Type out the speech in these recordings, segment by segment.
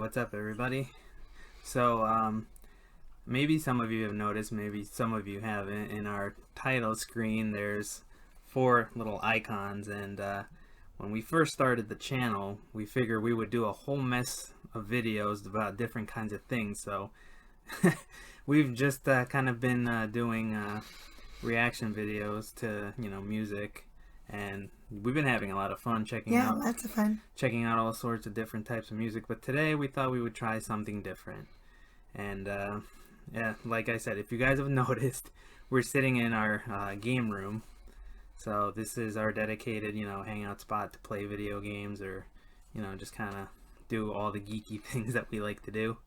what's up, everybody? So, maybe some of you have noticed, maybe some of you haven't. In our title screen, there's 4 little icons, and when we first started the channel, we figured we would do a whole mess of videos about different kinds of things. So, we've just kind of been doing reaction videos to, music, and we've been having a lot of fun checking out all sorts of different types of music. But today we thought we would try something different. And yeah, like I said, if you guys have noticed, we're sitting in our game room. So this is our dedicated, hangout spot to play video games, or just kind of do all the geeky things that we like to do.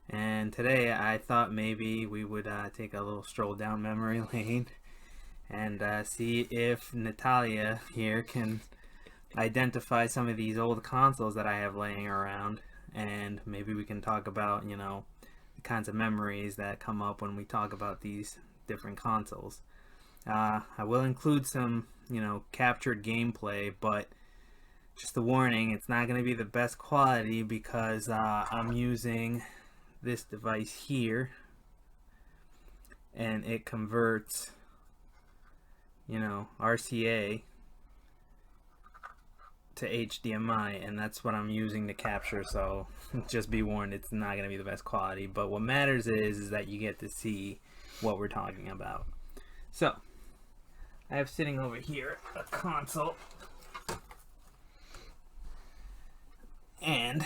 And today I thought maybe we would take a little stroll down memory lane and see if Natalia here can identify some of these old consoles that I have laying around, and maybe we can talk about, the kinds of memories that come up when we talk about these different consoles. I will include some, captured gameplay, but just a warning, it's not going to be the best quality because I'm using this device here, and it converts RCA to HDMI, and that's what I'm using to capture. So just be warned, it's not going to be the best quality, but what matters is that you get to see what we're talking about. So I have sitting over here a console, and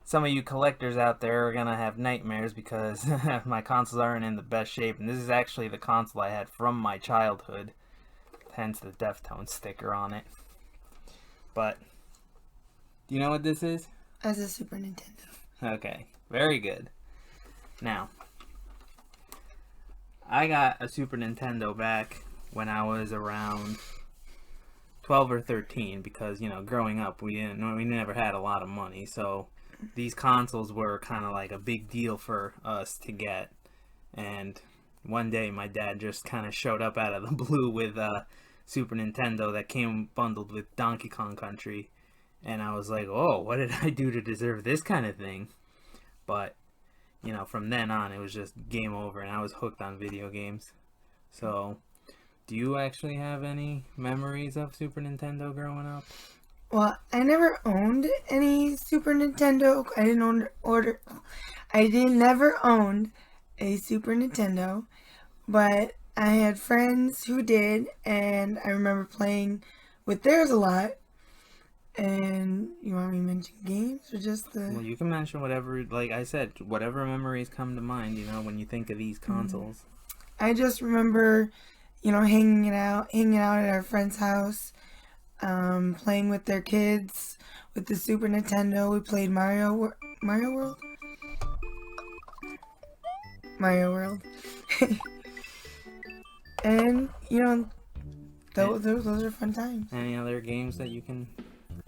some of you collectors out there are gonna have nightmares because my consoles aren't in the best shape, and this is actually the console I had from my childhood, hence the Deftones sticker on it. But do you know what this is? As a Super Nintendo. Okay, very good. Now, I got a Super Nintendo back when I was around 12 or 13 because, growing up we never had a lot of money, so these consoles were kind of like a big deal for us to get. And one day my dad just kind of showed up out of the blue with a Super Nintendo that came bundled with Donkey Kong Country, and I was like, oh, what did I do to deserve this kind of thing? But from then on it was just game over, and I was hooked on video games. So do you actually have any memories of Super Nintendo growing up? Well, I never owned any Super Nintendo. I never owned a Super Nintendo, but I had friends who did, and I remember playing with theirs a lot. And you want me to mention games or just the... Well, you can mention whatever, like I said, whatever memories come to mind, when you think of these consoles. I just remember, hanging out at our friend's house, playing with their kids with the Super Nintendo. We played Mario World. And those are fun times. Any other games that you can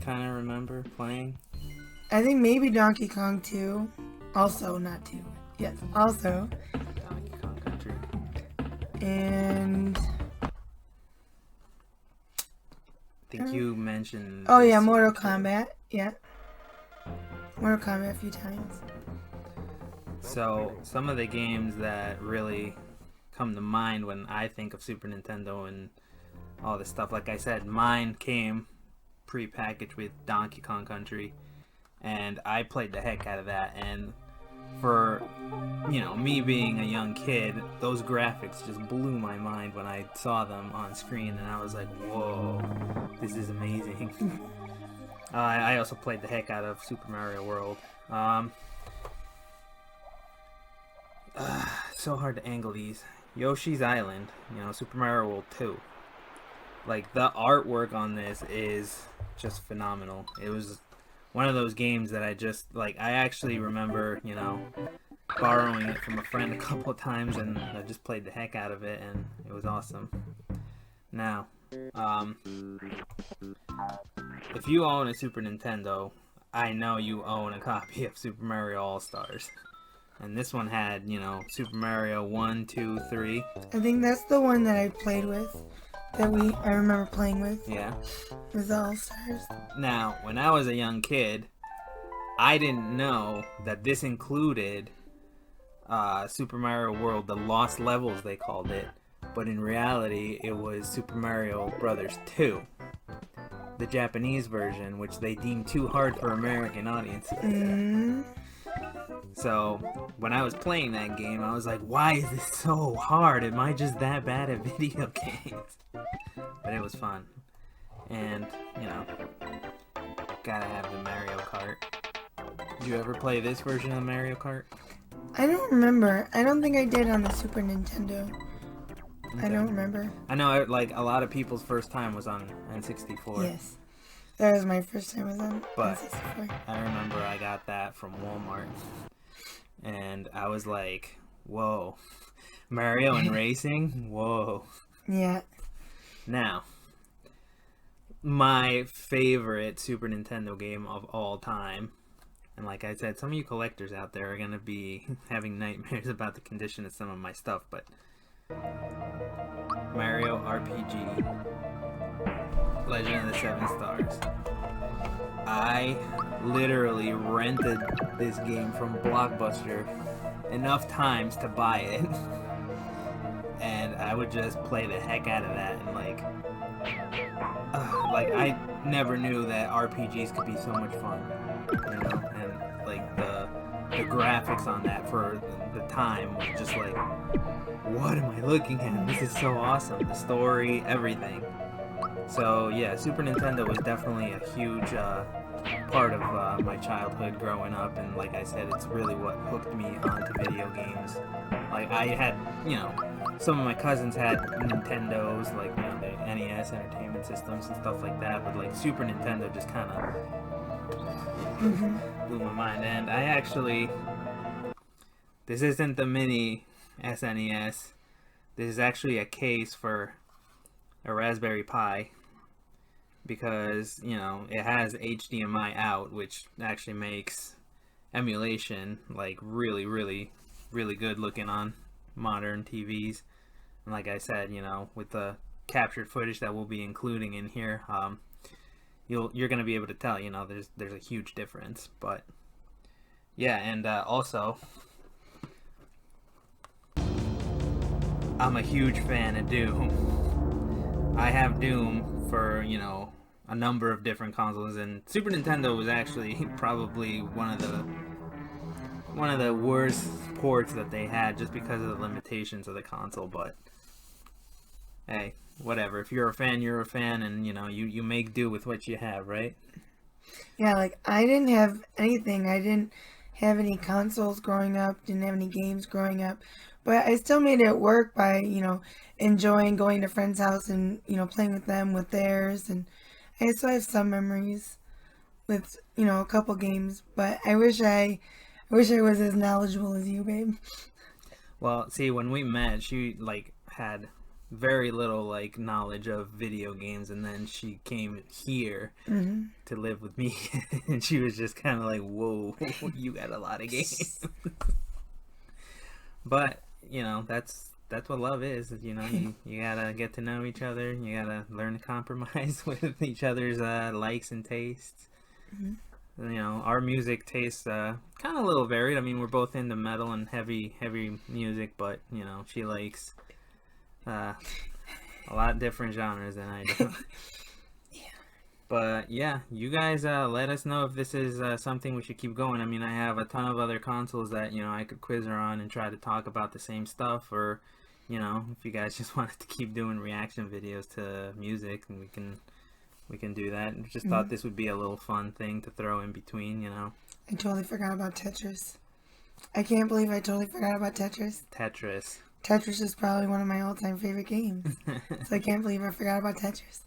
kind of remember playing? I think maybe Donkey Kong 2. Also, not 2. Yes, also. Donkey Kong Country. And I think you mentioned... Oh yeah, Mortal Kombat. Yeah. Mortal Kombat a few times. So, some of the games that really come to mind when I think of Super Nintendo and all this stuff, like I said, mine came pre-packaged with Donkey Kong Country, and I played the heck out of that. And for, me being a young kid, those graphics just blew my mind when I saw them on screen, and I was like, whoa, this is amazing. I also played the heck out of Super Mario World. So hard to angle these. Yoshi's Island, Super Mario World 2. Like, the artwork on this is just phenomenal. It was one of those games that I actually remember, borrowing it from a friend a couple of times, and I just played the heck out of it, and it was awesome. Now, if you own a Super Nintendo, I know you own a copy of Super Mario All-Stars. And this one had, Super Mario 1, 2, 3. I think that's the one that I played with. I remember playing with. Yeah. With All-Stars. Now, when I was a young kid, I didn't know that this included Super Mario World, the Lost Levels they called it, but in reality it was Super Mario Brothers 2, the Japanese version, which they deemed too hard for American audiences. Mm. So when I was playing that game, I was like, why is this so hard? Am I just that bad at video games? But it was fun. And, you know, gotta have the Mario Kart. Did you ever play this version of Mario Kart? I don't remember. I don't think I did on the Super Nintendo. Okay. I don't remember. I know, like, a lot of people's first time was on N64. Yes. That was my first time was on But N64. I remember I got that from Walmart. And I was like, whoa. Mario and racing? Whoa. Yeah. Now, my favorite Super Nintendo game of all time, and like I said, some of you collectors out there are going to be having nightmares about the condition of some of my stuff, but Mario RPG Legend of the Seven Stars. I literally rented this game from Blockbuster enough times to buy it. And I would just play the heck out of that, and like I never knew that RPGs could be so much fun, you know. And like the graphics on that for the time was just like, what am I looking at? This is so awesome. The story, everything. So yeah, Super Nintendo was definitely a huge part of my childhood growing up, and like I said, it's really what hooked me onto video games. Like I had, you know, some of my cousins had Nintendos, like, you know, the NES Entertainment Systems and stuff like that, but like Super Nintendo just kind of blew my mind. And I actually, this isn't the mini SNES, this is actually a case for a Raspberry Pi, because, you know, it has HDMI out, which actually makes emulation like really good looking on modern TVs. And like I said, you know, with the captured footage that we'll be including in here, you're gonna be able to tell, you know, there's a huge difference. But yeah, and also, I'm a huge fan of Doom. I have Doom for, you know, a number of different consoles, and Super Nintendo was actually probably one of the worst ports that they had, just because of the limitations of the console. But hey, whatever. If you're a fan, you're a fan, and you know, you make do with what you have, right? Yeah, like I didn't have anything. I didn't have any consoles growing up, didn't have any games growing up, but I still made it work by, you know, enjoying going to friends' house and, you know, playing with them with theirs. And I still have some memories with, you know, a couple games, but I wish I was as knowledgeable as you, babe. Well, see, when we met, she like had very little like knowledge of video games, and then she came here to live with me, and she was just kind of like, whoa, you got a lot of games. But you know, that's what love is. You know, you gotta get to know each other, you gotta learn to compromise with each other's likes and tastes. You know, our music tastes kind of a little varied. I mean, we're both into metal and heavy music, but you know, she likes a lot different genres than I do. Yeah. But yeah, you guys let us know if this is something we should keep going. I mean, I have a ton of other consoles that, you know, I could quiz her on and try to talk about the same stuff, or you know, if you guys just wanted to keep doing reaction videos to music, and we can do that. And just thought this would be a little fun thing to throw in between, you know. I totally forgot about Tetris. I can't believe I totally forgot about Tetris. Tetris is probably one of my all-time favorite games. So I can't believe I forgot about Tetris.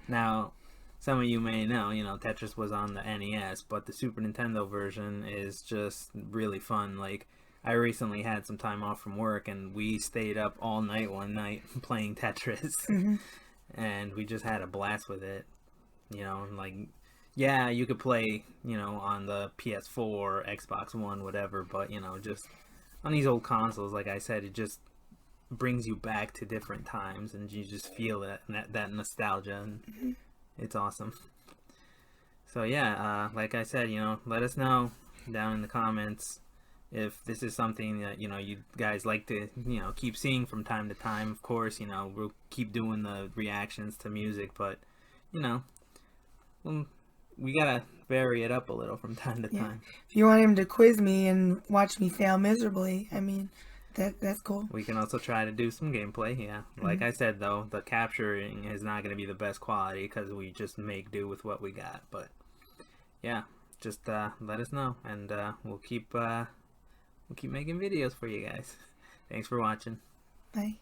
Now, some of you may know, you know, Tetris was on the NES, but the Super Nintendo version is just really fun. Like, I recently had some time off from work, and we stayed up all night one night playing Tetris. And we just had a blast with it. You know, like, yeah, you could play, you know, on the PS4, Xbox One, whatever, but, you know, just on these old consoles, like I said, it just brings you back to different times, and you just feel that nostalgia, and it's awesome. So yeah, like I said, you know, let us know down in the comments if this is something that you guys like to keep seeing from time to time. Of course, we'll keep doing the reactions to music, but you know well, we gotta vary it up a little from time to time. If you want him to quiz me and watch me fail miserably, I mean, that's cool. We can also try to do some gameplay. Yeah, like I said though, the capturing is not going to be the best quality because we just make do with what we got. But yeah, just let us know, and we'll keep making videos for you guys. Thanks for watching. Bye.